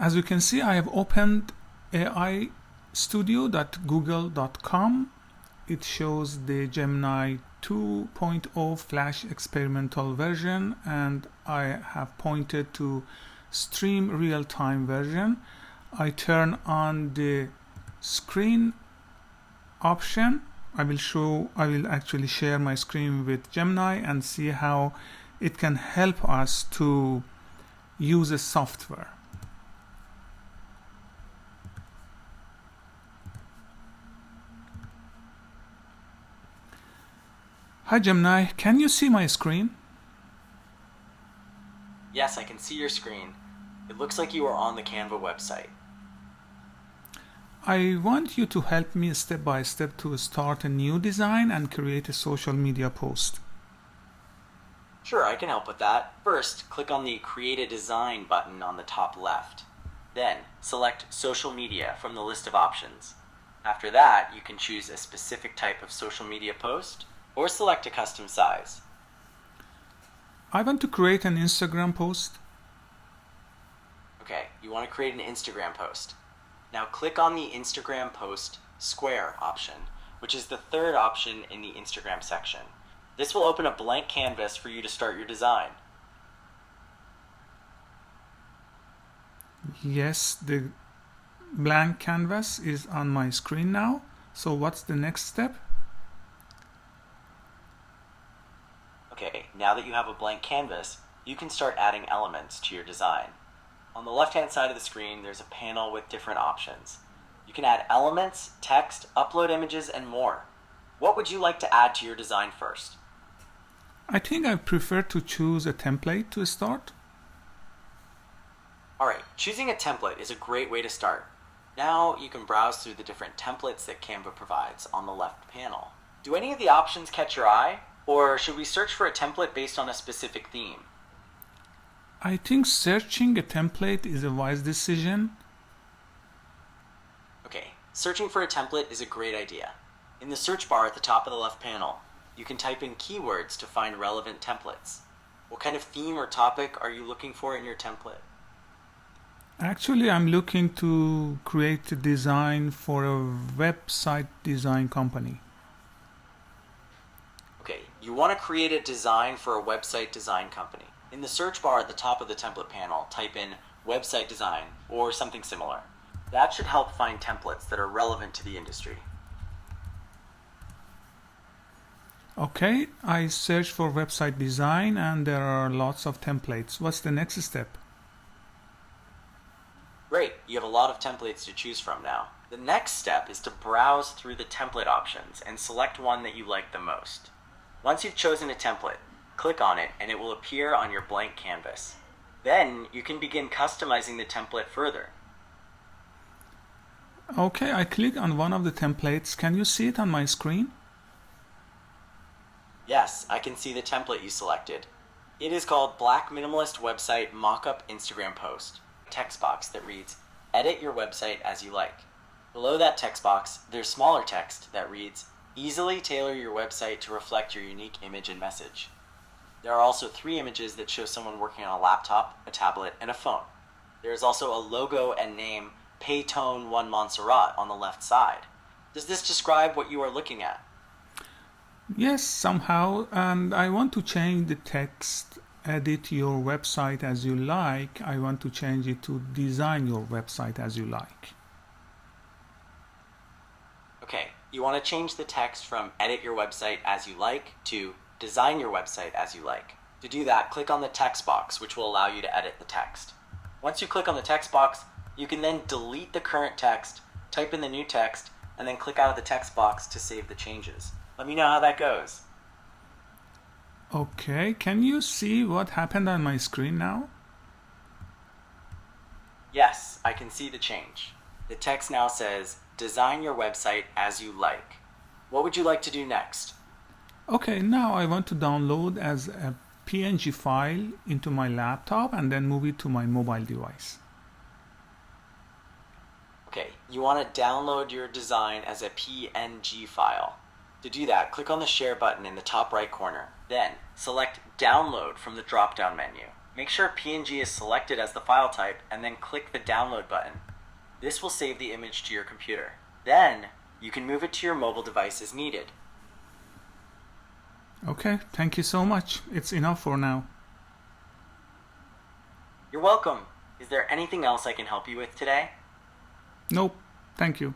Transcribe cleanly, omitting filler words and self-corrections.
As you can see, I have opened aistudio.google.com. It shows the Gemini 2.0 Flash experimental version, and I have pointed to stream real-time version. I turn on the screen option. I will actually share my screen with Gemini and see how it can help us to use a software. Hi Gemini, can you see my screen? Yes, I can see your screen. It looks like you are on the Canva website. I want you to help me step by step to start a new design and create a social media post. Sure, I can help with that. First, click on the Create a Design button on the top left. Then, select Social Media from the list of options. After that, you can choose a specific type of social media post or select a custom size. I want to create an Instagram post. Okay, you want to create an Instagram post. Now click on the Instagram post square option, which is the third option in the Instagram section. This will open a blank canvas for you to start your design. Yes, the blank canvas is on my screen now. So what's the next step? Okay, now that you have a blank canvas, you can start adding elements to your design. On the left-hand side of the screen, there's a panel with different options. You can add elements, text, upload images, and more. What would you like to add to your design first? I think I prefer to choose a template to start. Alright, choosing a template is a great way to start. Now you can browse through the different templates that Canva provides on the left panel. Do any of the options catch your eye? Or should we search for a template based on a specific theme? I think searching a template is a wise decision. Okay, searching for a template is a great idea. In the search bar at the top of the left panel, you can type in keywords to find relevant templates. What kind of theme or topic are you looking for in your template? Actually, I'm looking to create a design for a website design company. Okay, you want to create a design for a website design company. In the search bar at the top of the template panel, type in website design or something similar. That should help find templates that are relevant to the industry. Okay, I searched for website design and there are lots of templates. What's the next step? Great, you have a lot of templates to choose from now. The next step is to browse through the template options and select one that you like the most. Once you've chosen a template, click on it and it will appear on your blank canvas. Then you can begin customizing the template further. Okay, I click on one of the templates. Can you see it on my screen? Yes, I can see the template you selected. It is called Black Minimalist Website Mockup Instagram Post. Text box that reads, edit your website as you like. Below that text box, there's smaller text that reads, easily tailor your website to reflect your unique image and message. There are also 3 images that show someone working on a laptop, a tablet, and a phone. There is also a logo and name Paytone 1 Montserrat on the left side. Does this describe what you are looking at? Yes, somehow, and I want to change the text, edit your website as you like. I want to change it to design your website as you like. Okay, you want to change the text from edit your website as you like to design your website as you like. To do that, click on the text box, which will allow you to edit the text. Once you click on the text box, you can then delete the current text, type in the new text, and then click out of the text box to save the changes. Let me know how that goes. Okay, can you see what happened on my screen now? Yes, I can see the change. The text now says, design your website as you like. What would you like to do next? Okay, now I want to download as a PNG file into my laptop and then move it to my mobile device. Okay, you want to download your design as a PNG file. To do that, click on the Share button in the top right corner. Then, select Download from the drop-down menu. Make sure PNG is selected as the file type and then click the download button. This will save the image to your computer. Then, you can move it to your mobile device as needed. Okay, thank you so much. It's enough for now. You're welcome. Is there anything else I can help you with today? Nope, thank you.